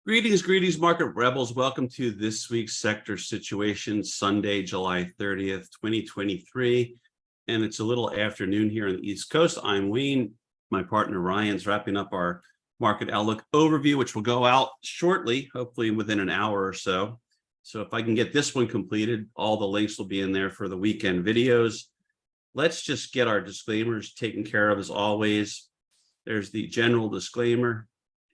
Greetings, market rebels. Welcome to this week's Sector Situation, Sunday, July 30th, 2023. And it's a little afternoon here on the East Coast. I'm Wayne. My partner Ryan's wrapping up our market outlook overview, which will go out shortly, hopefully within an hour or so. So if I can get this one completed, all the links will be in there for the weekend videos. Let's just get our disclaimers taken care of as always. There's the general disclaimer.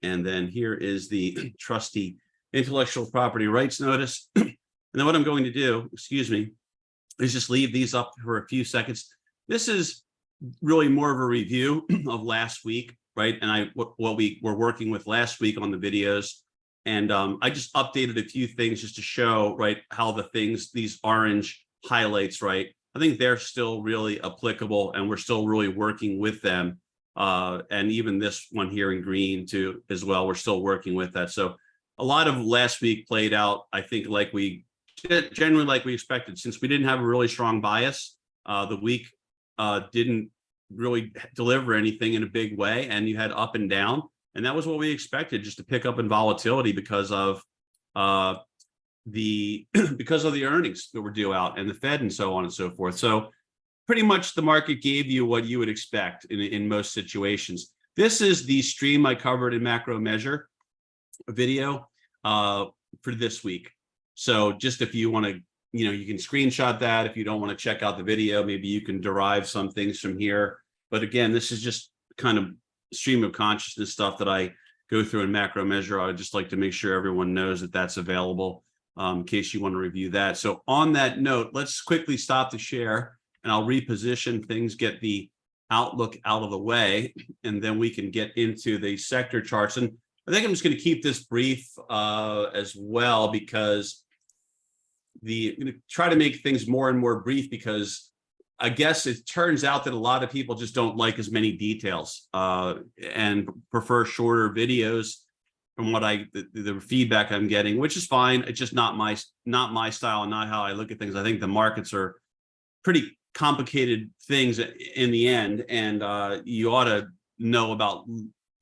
And then here is the trustee intellectual property rights notice. And then what I'm going to do, is just leave these up for a few seconds. This is really more of a review of last week, right? And what we were working with last week on the videos. And I just updated a few things just to show, right, how these orange highlights, right? I think they're still really applicable and we're still really working with them. And even this one here in green too, as well, we're still working with that. So a lot of last week played out, I think, generally like we expected. Since we didn't have a really strong bias, the week didn't really deliver anything in a big way, and you had up and down, and that was what we expected, just to pick up in volatility because of the earnings that were due out and the Fed and so on and so forth. So pretty much the market gave you what you would expect in most situations. This is the stream I covered in Macro Measure video for this week. So just if you want to, you can screenshot that. If you don't want to check out the video, maybe you can derive some things from here. But again, this is just kind of stream of consciousness stuff that I go through in Macro Measure. I would just like to make sure everyone knows that that's available in case you want to review that. So on that note, let's quickly stop the share. And I'll reposition things, get the outlook out of the way, and then we can get into the sector charts. And I think I'm just going to keep this brief as well, because I'm going to try to make things more and more brief, because I guess it turns out that a lot of people just don't like as many details and prefer shorter videos from what the feedback I'm getting, which is fine. It's just not my style and not how I look at things. I think the markets are pretty complicated things in the end, and you ought to know about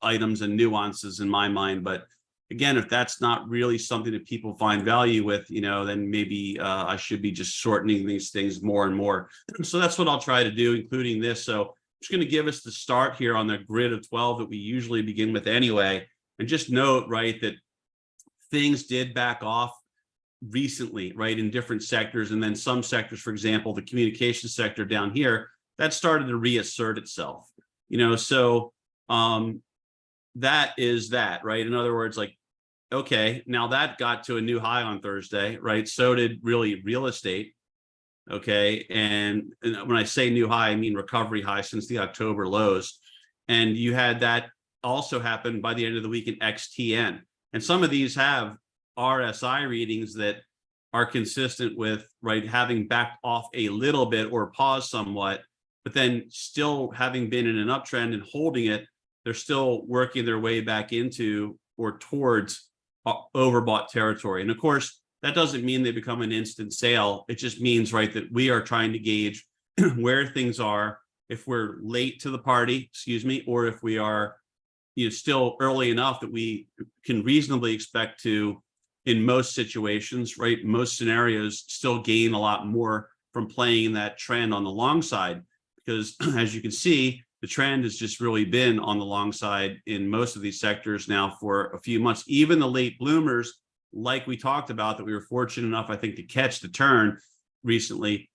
items and nuances in my mind. But again, if that's not really something that people find value with, then maybe I should be just shortening these things more and more. So that's what I'll try to do, including this. So I'm just going to give us the start here on the grid of 12 that we usually begin with anyway, and just note, right, that things did back off recently, right, in different sectors. And then some sectors, for example, the communication sector down here, that started to reassert itself, so that is that, right? In other words, like, okay, now that got to a new high on Thursday, right? So did really real estate. Okay. And when I say new high, I mean recovery high since the October lows. And you had that also happen by the end of the week in XTN. And some of these have RSI readings that are consistent with, right, having backed off a little bit or paused somewhat, but then still having been in an uptrend and holding it, they're still working their way back into or towards overbought territory. And of course, that doesn't mean they become an instant sale. It just means, right, that we are trying to gauge where things are, if we're late to the party, or if we are, still early enough that we can reasonably expect to, in most situations, right, most scenarios, still gain a lot more from playing that trend on the long side. Because as you can see, the trend has just really been on the long side in most of these sectors now for a few months. Even the late bloomers, like we talked about, that we were fortunate enough, I think, to catch the turn recently,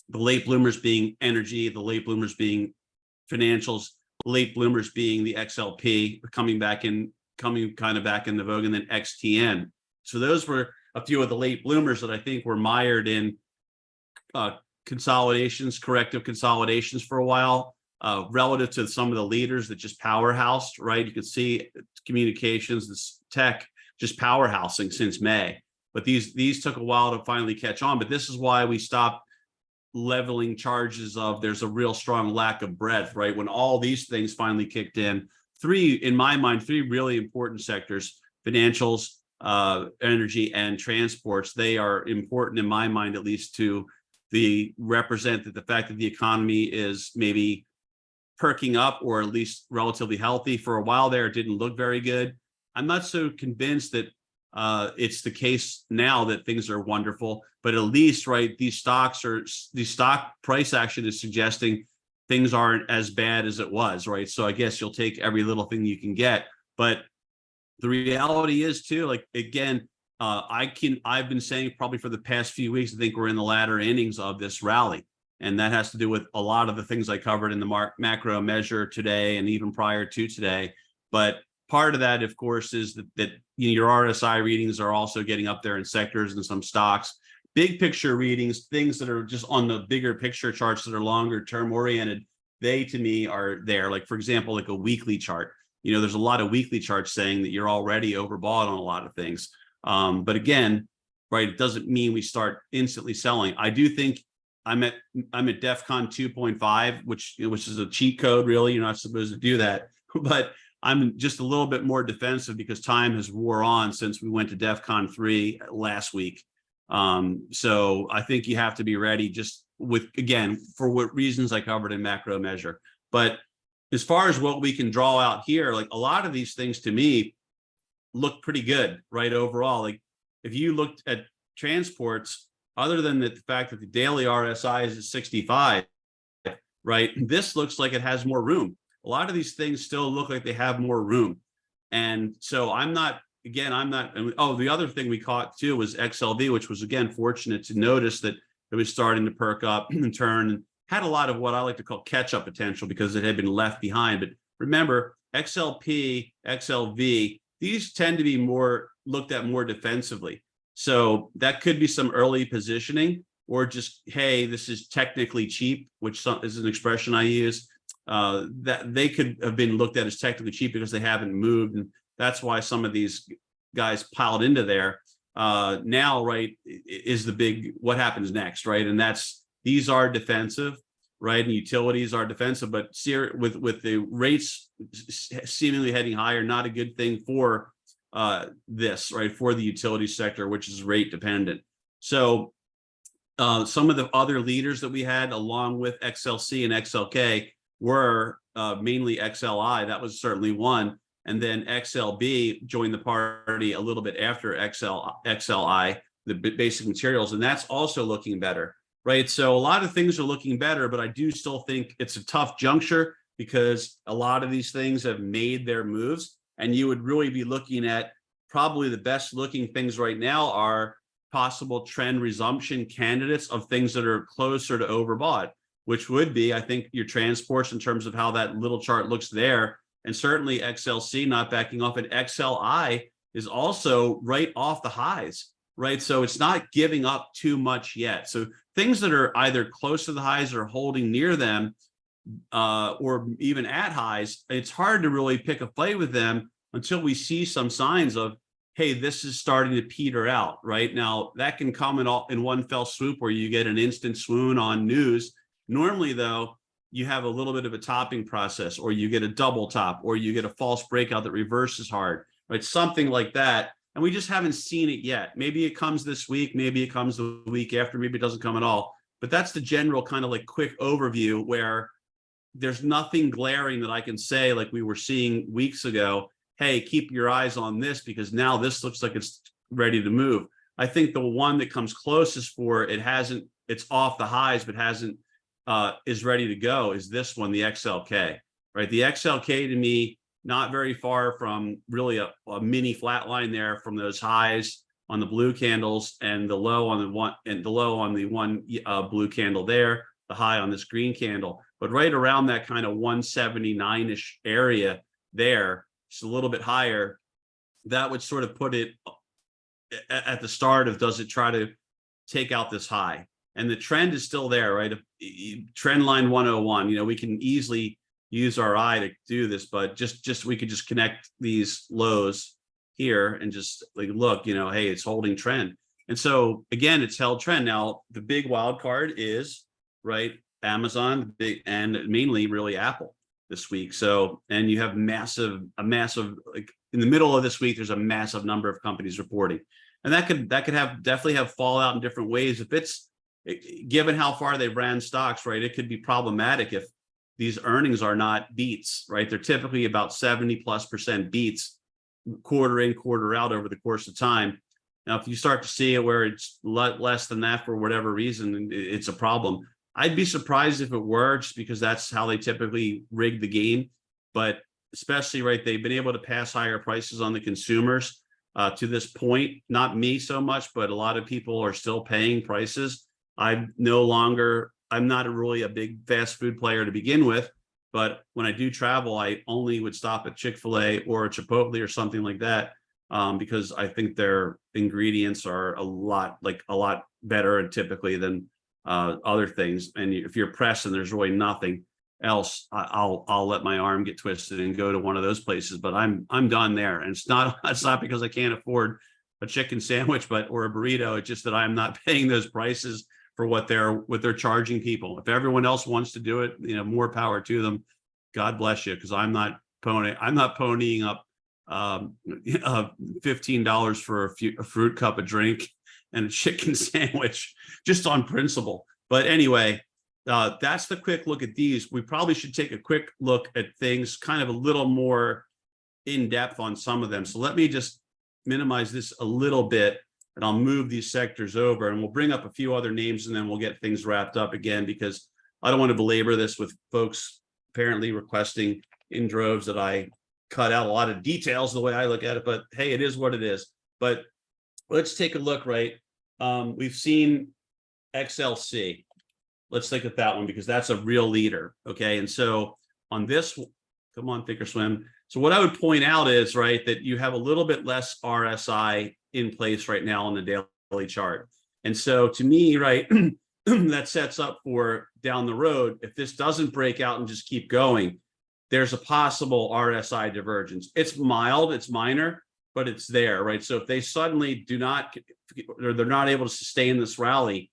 the late bloomers being energy, the late bloomers being financials, late bloomers being the XLP, coming kind of back into vogue, and then XTN. So those were a few of the late bloomers that I think were mired in corrective consolidations for a while, relative to some of the leaders that just powerhoused, right? You can see communications, this tech, just powerhousing since May. But these took a while to finally catch on. But this is why we stopped leveling charges of there's a real strong lack of breadth, right? When all these things finally kicked in, in my mind, three really important sectors: financials, energy, and transports. They are important in my mind, at least, to represent that the fact that the economy is maybe perking up, or at least relatively healthy. For a while there, it didn't look very good. I'm not so convinced that it's the case now that things are wonderful, but at least, right, the stock price action is suggesting things aren't as bad as it was, right? So I guess you'll take every little thing you can get. But the reality is too, like, again, I've been saying probably for the past few weeks, I think we're in the latter innings of this rally. And that has to do with a lot of the things I covered in the macro measure today and even prior to today. But part of that, of course, is that your RSI readings are also getting up there in sectors and some stocks. Big picture readings, things that are just on the bigger picture charts that are longer term oriented, they to me are there. Like, for example, like a weekly chart. There's a lot of weekly charts saying that you're already overbought on a lot of things. But again, right, it doesn't mean we start instantly selling. I do think I'm at DEFCON 2.5, which is a cheat code. Really, you're not supposed to do that, but I'm just a little bit more defensive because time has wore on since we went to DEFCON 3 last week. So I think you have to be ready, just with, again, for what reasons I covered in macro measure. But as far as what we can draw out here, like, a lot of these things to me look pretty good, right? Overall, like, if you looked at transports, other than the fact that the daily RSI is at 65, right? This looks like it has more room. A lot of these things still look like they have more room. And so I'm not, oh, the other thing we caught too was XLV, which was, again, fortunate to notice that it was starting to perk up and turn, and had a lot of what I like to call catch-up potential because it had been left behind. But remember, XLP, XLV, these tend to be looked at more defensively. So that could be some early positioning, or just, hey, this is technically cheap, which is an expression I use. That they could have been looked at as technically cheap because they haven't moved. And that's why some of these guys piled into there. Now, right, is the big, what happens next, right? And these are defensive, right? And utilities are defensive, but with the rates seemingly heading higher, not a good thing for this, right, for the utility sector, which is rate dependent. So some of the other leaders that we had, along with XLC and XLK, were mainly XLI. That was certainly one. And then XLB joined the party a little bit after XLI, the basic materials, and that's also looking better, right? So a lot of things are looking better, but I do still think it's a tough juncture because a lot of these things have made their moves, and you would really be looking at, probably the best looking things right now are possible trend resumption candidates of things that are closer to overbought, which would be, I think, your transports in terms of how that little chart looks there. And certainly XLC not backing off, and XLI is also right off the highs, right? So it's not giving up too much yet. So things that are either close to the highs or holding near them, or even at highs, it's hard to really pick a fight with them until we see some signs of, hey, this is starting to peter out, right? Now, that can come in one fell swoop where you get an instant swoon on news. Normally, though, you have a little bit of a topping process, or you get a double top, or you get a false breakout that reverses hard, right? Something like that. And we just haven't seen it yet. Maybe it comes this week, maybe it comes the week after, maybe it doesn't come at all. But that's the general kind of like quick overview, where there's nothing glaring that I can say, like we were seeing weeks ago, hey, keep your eyes on this because now this looks like it's ready to move. I think the one that comes closest for it, it's off the highs, but hasn't, is ready to go, is this one, the XLK, right? The XLK to me, not very far from really a mini flat line there from those highs on the blue candles, and the low on the one blue candle there, the high on this green candle, but right around that kind of 179-ish area there, just a little bit higher. That would sort of put it at the start of, does it try to take out this high? And the trend is still there, right? Trend line 101, we can easily use our eye to do this, but we could just connect these lows here and just like, look, hey, it's holding trend. And so again, it's held trend. Now, the big wild card is, right, Amazon, and mainly really Apple this week. So, and you have a massive, like in the middle of this week, there's a massive number of companies reporting, and that could definitely have fallout in different ways. If it's, given how far they ran stocks, right, it could be problematic if these earnings are not beats, right? They're typically about 70+% beats. quarter in, quarter out over the course of time. Now, if you start to see it where it's less than that for whatever reason, it's a problem. I'd be surprised if it were, just because that's how they typically rig the game. But especially, right, they've been able to pass higher prices on the consumers to this point. Not me so much, but a lot of people are still paying prices. I'm not really a big fast food player to begin with, but when I do travel, I only would stop at Chick-fil-A or a Chipotle or something like that, because I think their ingredients are a lot better and typically than other things. And if you're pressed and there's really nothing else, I'll let my arm get twisted and go to one of those places. But I'm done there, and it's not because I can't afford a chicken sandwich or a burrito. It's just that I'm not paying those prices for what they're charging people. If everyone else wants to do it, more power to them. God bless you, because I'm not ponying up $15 for a fruit cup, a drink, and a chicken sandwich just on principle. But anyway, that's the quick look at these. We probably should take a quick look at things kind of a little more in depth on some of them. So let me just minimize this a little bit, and I'll move these sectors over, and we'll bring up a few other names, and then we'll get things wrapped up again, because I don't want to belabor this with folks apparently requesting in droves that I cut out a lot of details the way I look at it. But hey, it is what it is. But let's take a look, right? We've seen XLC. Let's look at that one, because that's a real leader. Okay. And so on this, come on, Thinkorswim. So what I would point out is, right, that you have a little bit less RSI in place right now on the daily chart. And so to me, right, that sets up for down the road. If this doesn't break out and just keep going, there's a possible RSI divergence. It's mild, it's minor, but it's there, right? So if they suddenly they're not able to sustain this rally,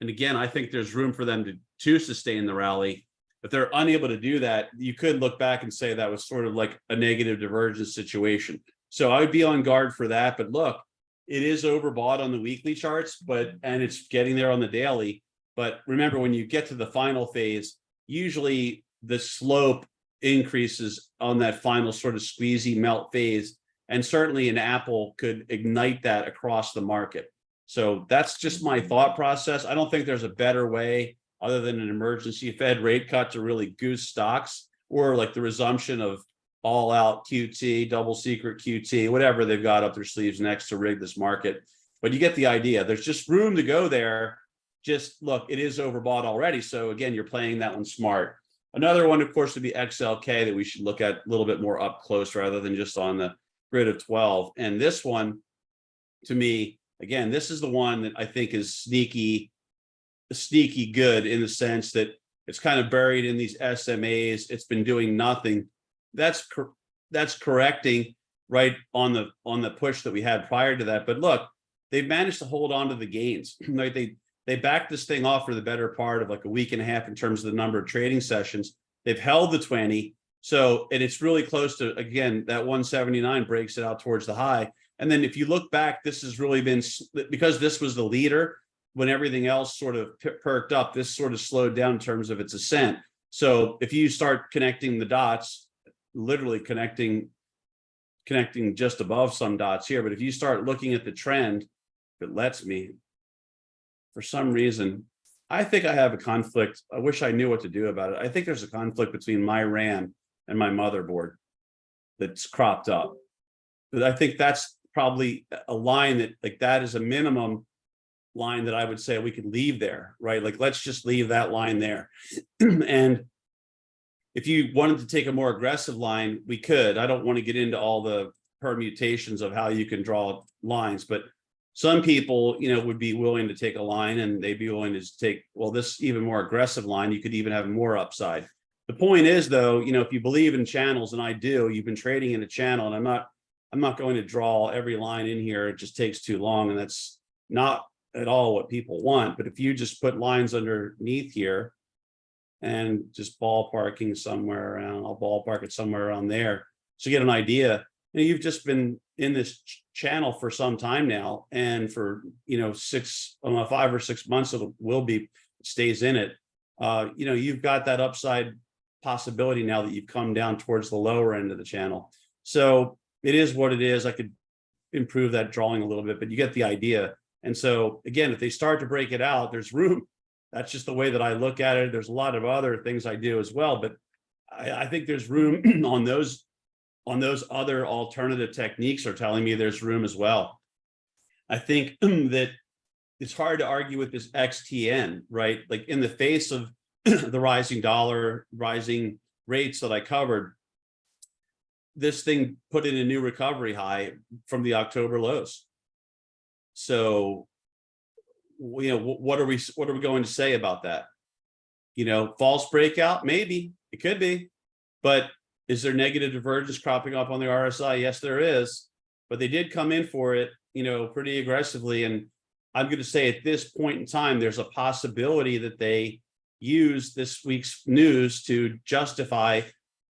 and again, I think there's room for them to sustain the rally. If they're unable to do that, you could look back and say that was sort of like a negative divergence situation. So I would be on guard for that. But look, it is overbought on the weekly charts, and it's getting there on the daily. But remember, when you get to the final phase, usually the slope increases on that final sort of squeezy melt phase. And certainly an Apple could ignite that across the market. So that's just my thought process. I don't think there's a better way other than an emergency Fed rate cut to really goose stocks, or like the resumption of all out QT, double secret QT, whatever they've got up their sleeves next to rig this market. But you get the idea. There's just room to go there. Just look, it is overbought already. So again, you're playing that one smart. Another one, of course, would be XLK that we should look at a little bit more up close rather than just on the grid of 12. And this one, to me, again, this is the one that I think is sneaky good, in the sense that it's kind of buried in these SMAs. It's been doing nothing. That's correcting right on the push that we had prior to that. But look, they've managed to hold on to the gains. Like they backed this thing off for the better part of like a week and a half in terms of the number of trading sessions. They've held the 20. So, and it's really close to, again, that 179 breaks it out towards the high. And then if you look back, this has really been, because this was the leader, when everything else sort of perked up, this sort of slowed down in terms of its ascent. So if you start connecting the dots, literally connecting just above some dots here, but if you start looking at the trend, if it lets me, for some reason, I think I have a conflict. I wish I knew what to do about it. I think there's a conflict between my RAM and my motherboard that's cropped up. But I think that's probably a line that, like, that is a minimum line that I would say we could leave there, right? Like, let's just leave that line there. And if you wanted to take a more aggressive line, we could. I don't want to get into all the permutations of how you can draw lines, but some people, would be willing to take a line, and they'd be willing to take, well, this even more aggressive line, you could even have more upside. The point is, though, if you believe in channels, and I do, you've been trading in a channel, and I'm not going to draw every line in here. It just takes too long, and that's not at all what people want. But if you just put lines underneath here and just ballparking somewhere around, I'll ballpark it somewhere around there, so you get an idea. You've just been in this channel for some time now, and for 5 or 6 months it stays in it. You've got that upside possibility now that you've come down towards the lower end of the channel. So it is what it is. I could improve that drawing a little bit, but you get the idea. And so again, if they start to break it out, there's room. That's just the way that I look at it. There's a lot of other things I do as well, but I think there's room on those other alternative techniques are telling me there's room as well. I think that it's hard to argue with this XTN, right? Like in the face of the rising dollar, rising rates that I covered, this thing put in a new recovery high from the October lows. So, what are we going to say about that? False breakout, maybe it could be, but is there negative divergence cropping up on the RSI? Yes, there is, but they did come in for it, pretty aggressively. And I'm going to say at this point in time, there's a possibility that they use this week's news to justify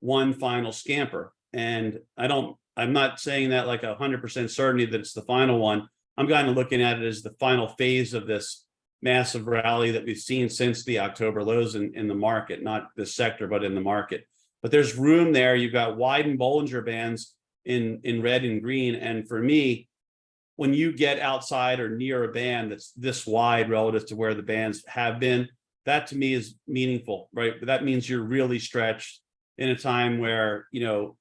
one final scamper. And I'm not saying that like 100% certainty that it's the final one. I'm kind of looking at it as the final phase of this massive rally that we've seen since the October lows in the market, not this sector, but in the market. But there's room there. You've got widened Bollinger Bands in red and green. And for me, when you get outside or near a band that's this wide relative to where the bands have been, that to me is meaningful, right? But that means you're really stretched in a time where,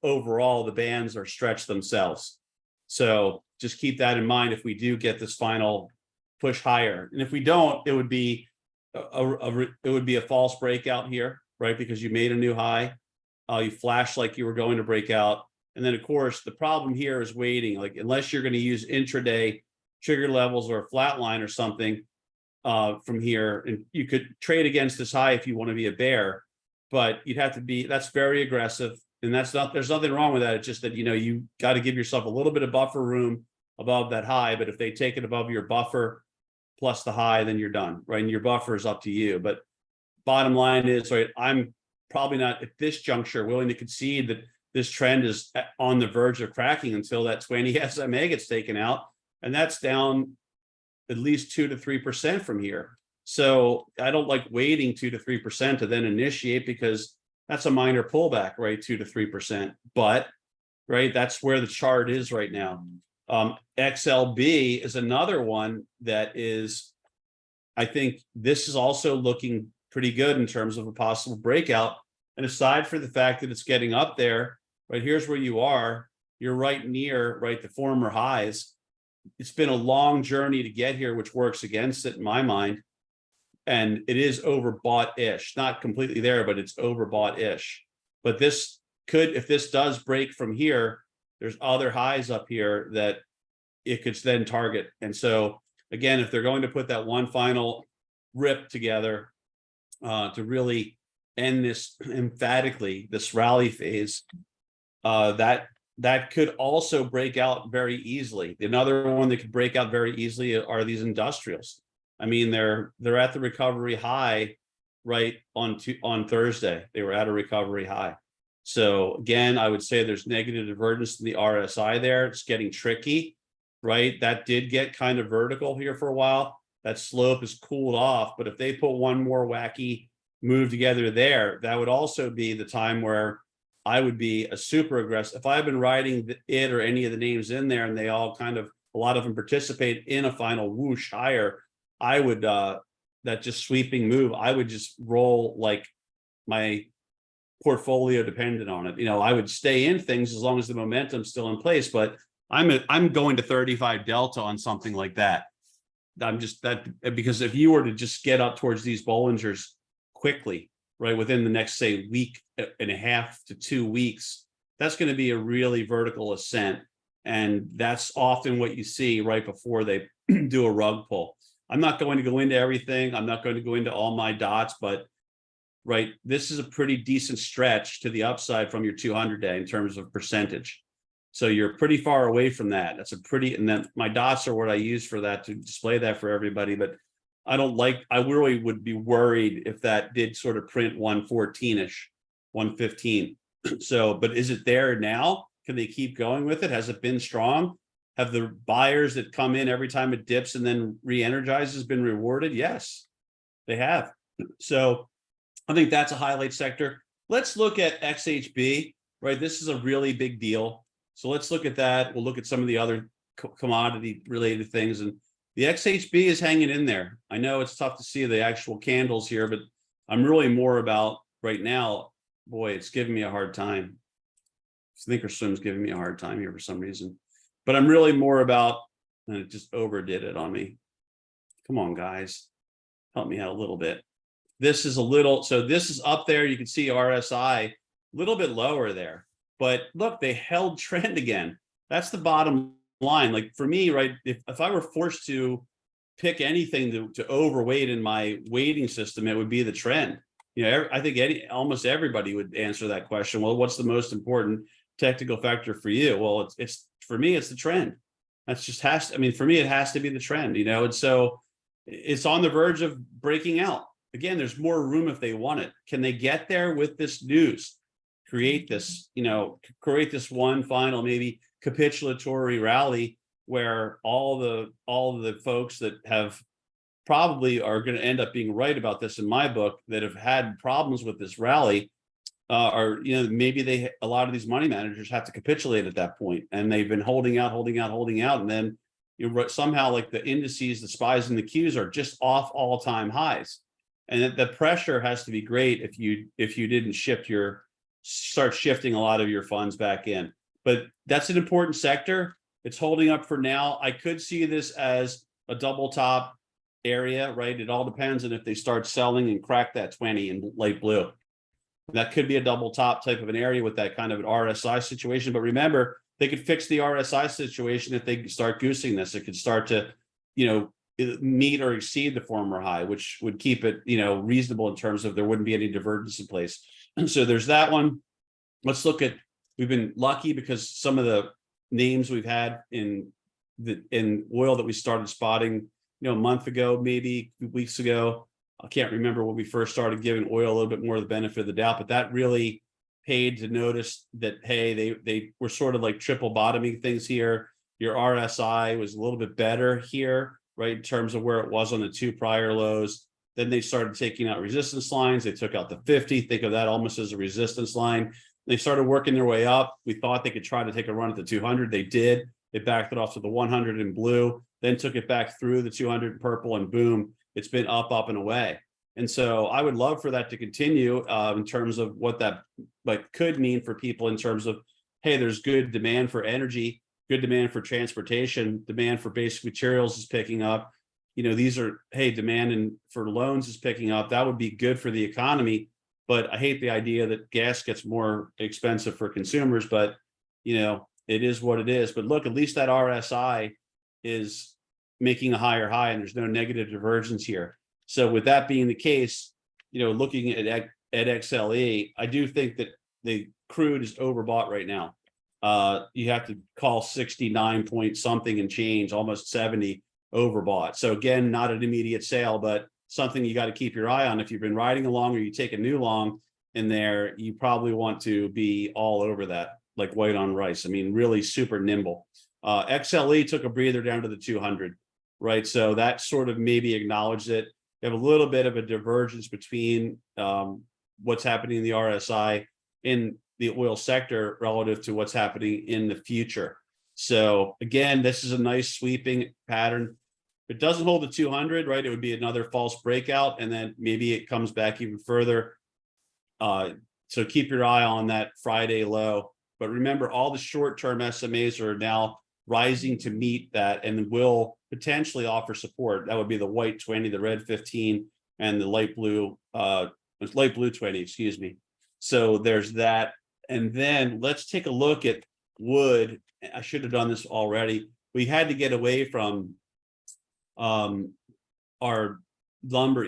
overall the bands are stretched themselves. So just keep that in mind if we do get this final push higher. And if we don't, it would be a false breakout here, right? Because you made a new high. You flashed like you were going to break out. And then, of course, the problem here is waiting. Like, unless you're going to use intraday trigger levels or a flat line or something from here, and you could trade against this high if you want to be a bear, but you'd have to be, that's very aggressive. And there's nothing wrong with that. It's just that, you got to give yourself a little bit of buffer room above that high. But if they take it above your buffer plus the high, then you're done, right? And your buffer is up to you. But bottom line is, right, I'm probably not at this juncture willing to concede that this trend is on the verge of cracking until that 20 SMA gets taken out. And that's down at least 2 to 3% from here. So I don't like waiting 2 to 3% to then initiate, because that's a minor pullback, right? 2 to 3%. But, right, that's where the chart is right now. XLB is another one that is, I think this is also looking pretty good in terms of a possible breakout. And aside for the fact that it's getting up there, right, here's where you are. You're right near, right, the former highs. It's been a long journey to get here, which works against it in my mind. And it is overbought-ish, not completely there, but it's overbought-ish. But this could, if this does break from here, there's other highs up here that it could then target. And so again, if they're going to put that one final rip together to really end this emphatically, this rally phase, that could also break out very easily. Another one that could break out very easily are these industrials. I mean, they're at the recovery high, right, on Thursday. They were at a recovery high. So again, I would say there's negative divergence in the RSI there. It's getting tricky, right? That did get kind of vertical here for a while. That slope has cooled off, but if they put one more wacky move together there, that would also be the time where I would be a super aggressive. If I've been riding it or any of the names in there and they all kind of, a lot of them participate in a final whoosh higher, I would, that just sweeping move, I would just roll like my portfolio dependent on it. I would stay in things as long as the momentum's still in place, but I'm going to 35 delta on something like that. I'm just that, because if you were to just get up towards these Bollingers quickly, right, within the next, say, week and a half to 2 weeks, that's going to be a really vertical ascent. And that's often what you see right before they do a rug pull. I'm not going to go into everything. I'm not going to go into all my dots, but right, this is a pretty decent stretch to the upside from your 200-day in terms of percentage. So you're pretty far away from that. That's a pretty, and then my dots are what I use for that, to display that for everybody. But I really would be worried if that did sort of print 114-ish, 115. So, but is it there now? Can they keep going with it? Has it been strong? Have the buyers that come in every time it dips and then re-energizes been rewarded? Yes, they have. So I think that's a highlight sector. Let's look at XHB, right? This is a really big deal. So let's look at that. We'll look at some of the other commodity related things. And the XHB is hanging in there. I know it's tough to see the actual candles here, but I'm really more about right now. Boy, it's giving me a hard time. Thinkorswim's giving me a hard time here for some reason, but I'm really more about, and it just overdid it on me. Come on, guys, help me out a little bit. This is a little, so this is up there. You can see RSI a little bit lower there, but look, they held trend again. That's the bottom line. Like for me, right, if I were forced to pick anything to overweight in my weighting system, it would be the trend. You know, I think almost everybody would answer that question. Well, what's the most important technical factor for you? Well, it's for me, it's the trend. That's just I mean, for me, it has to be the trend, you know, and so it's on the verge of breaking out. Again, there's more room if they want it. Can they get there with this news? Create this, you know, create this one final maybe capitulatory rally where all the folks that have probably are going to end up being right about this in my book that have had problems with this rally are, you know, maybe a lot of these money managers have to capitulate at that point, and they've been holding out, and then somehow like the indices, the SPYs and the Qs are just off all-time highs, and the pressure has to be great if you didn't start shifting a lot of your funds back in. But that's an important sector. It's holding up for now. I could see this as a double top area, right? It all depends on if they start selling and crack that 20 in light blue. That could be a double top type of an area with that kind of an RSI situation. But remember, they could fix the RSI situation if they start goosing this. It could start to, you know, meet or exceed the former high, which would keep it, you know, reasonable in terms of there wouldn't be any divergence in place. So there's that one. Let's look at, we've been lucky because some of the names we've had in oil that we started spotting, you know, a month ago, maybe weeks ago. I can't remember when we first started giving oil a little bit more of the benefit of the doubt, but that really paid to notice that, hey, they were sort of like triple bottoming things here. Your RSI was a little bit better here, right, in terms of where it was on the two prior lows. Then they started taking out resistance lines. They took out the 50. Think of that almost as a resistance line. They started working their way up. We thought they could try to take a run at the 200. They did. They backed it off to the 100 in blue, then took it back through the 200 in purple, and boom, it's been up and away. And so I would love for that to continue in terms of what that could mean for people in terms of, hey, there's good demand for energy, good demand for transportation, demand for basic materials is picking up. You know, these are, hey, demand for loans is picking up. That would be good for the economy. But I hate the idea that gas gets more expensive for consumers, but, you know, it is what it is. But look, at least that RSI is making a higher high and there's no negative divergence here. So with that being the case, you know, looking at XLE, I do think that the crude is overbought right now. You have to call 69 point something and change, almost 70 overbought. So again, not an immediate sale, but something you got to keep your eye on. If you've been riding along or you take a new long in there, you probably want to be all over that, like white on rice. I mean, really super nimble. XLE took a breather down to the 200, right? So that sort of maybe acknowledged it. You have a little bit of a divergence between what's happening in the RSI in the oil sector relative to what's happening in the future. So again, this is a nice sweeping pattern. If it doesn't hold the 200, right, it would be another false breakout, and then maybe it comes back even further. So keep your eye on that Friday low. But remember, all the short-term SMAs are now rising to meet that and will potentially offer support. That would be the white 20, the red 15, and the light blue 20, excuse me. So there's that. And then let's take a look at wood. I should have done this already. We had to get away from our lumber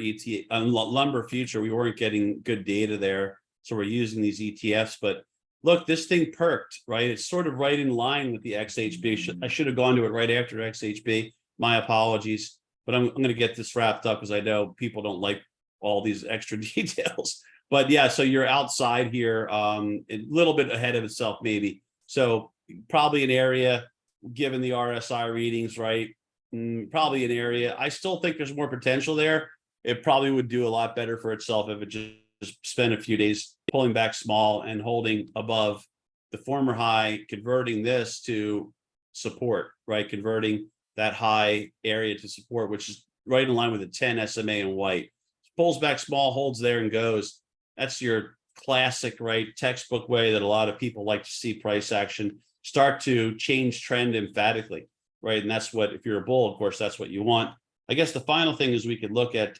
lumber future. We weren't getting good data there, so we're using these ETFs. But look, this thing perked, right? It's sort of right in line with the XHB. I should have gone to it right after XHB. My apologies, but I'm going to get this wrapped up because I know people don't like all these extra details. But yeah, so you're outside here, a little bit ahead of itself, maybe. So probably an area, given the RSI readings, right? Probably an area. I still think there's more potential there. It probably would do a lot better for itself if it just spent a few days pulling back small and holding above the former high, converting this to support, right? Converting that high area to support, which is right in line with the 10 SMA in white. Pulls back small, holds there and goes. That's your classic, right, textbook way that a lot of people like to see price action start to change trend emphatically, right? And that's what, if you're a bull, of course, that's what you want. I guess the final thing is we could look at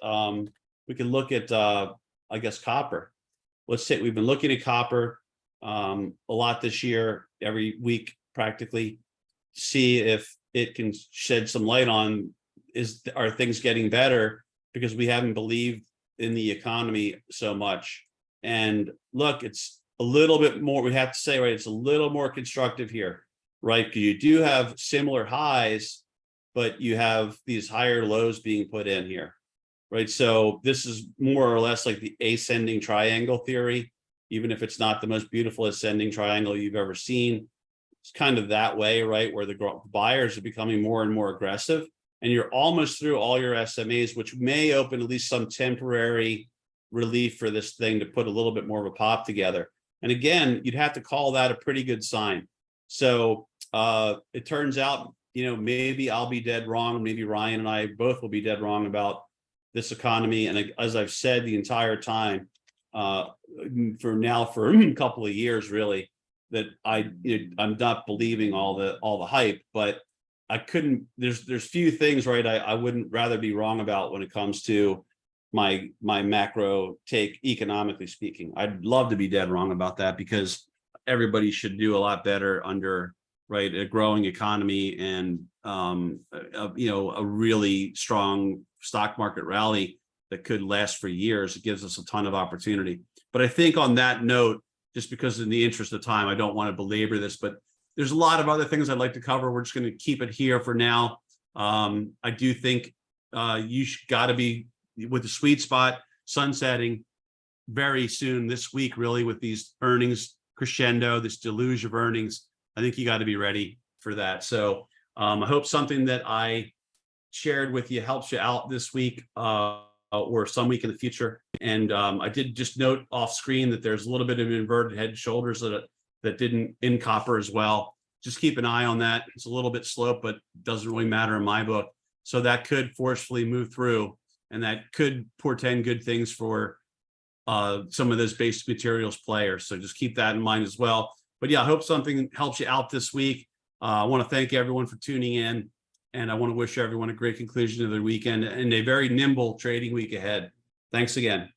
I guess copper. Let's say we've been looking at copper a lot this year, every week practically, see if it can shed some light on, are things getting better, because we haven't believed in the economy so much. And look, it's a little bit more, we have to say, right, it's a little more constructive here, right? Because you do have similar highs, but you have these higher lows being put in here, right? So this is more or less like the ascending triangle theory, even if it's not the most beautiful ascending triangle you've ever seen. It's kind of that way, right? Where the buyers are becoming more and more aggressive, and you're almost through all your SMAs, which may open at least some temporary relief for this thing to put a little bit more of a pop together. And again, you'd have to call that a pretty good sign. So it turns out, maybe I'll be dead wrong. Maybe Ryan and I both will be dead wrong about this economy. And as I've said the entire time, for a couple of years, really, that I'm not believing all the hype, but I couldn't, there's few things, right, I wouldn't rather be wrong about when it comes to my macro take, economically speaking. I'd love to be dead wrong about that, because everybody should do a lot better under, right, a growing economy and a really strong stock market rally that could last for years. It gives us a ton of opportunity. But I think on that note, just because in the interest of time, I don't want to belabor this, but there's a lot of other things I'd like to cover. We're just going to keep it here for now. I do think you got to be with the sweet spot sunsetting very soon this week, really, with these earnings crescendo, this deluge of earnings. I think you got to be ready for that. So I hope something that I shared with you helps you out this week or some week in the future. And I did just note off screen that there's a little bit of inverted head and shoulders that didn't in copper as well. Just keep an eye on that. It's a little bit slope, but doesn't really matter in my book. So that could forcefully move through, and that could portend good things for some of those base materials players. So just keep that in mind as well. But yeah, I hope something helps you out this week. I want to thank everyone for tuning in, and I want to wish everyone a great conclusion of their weekend and a very nimble trading week ahead. Thanks again.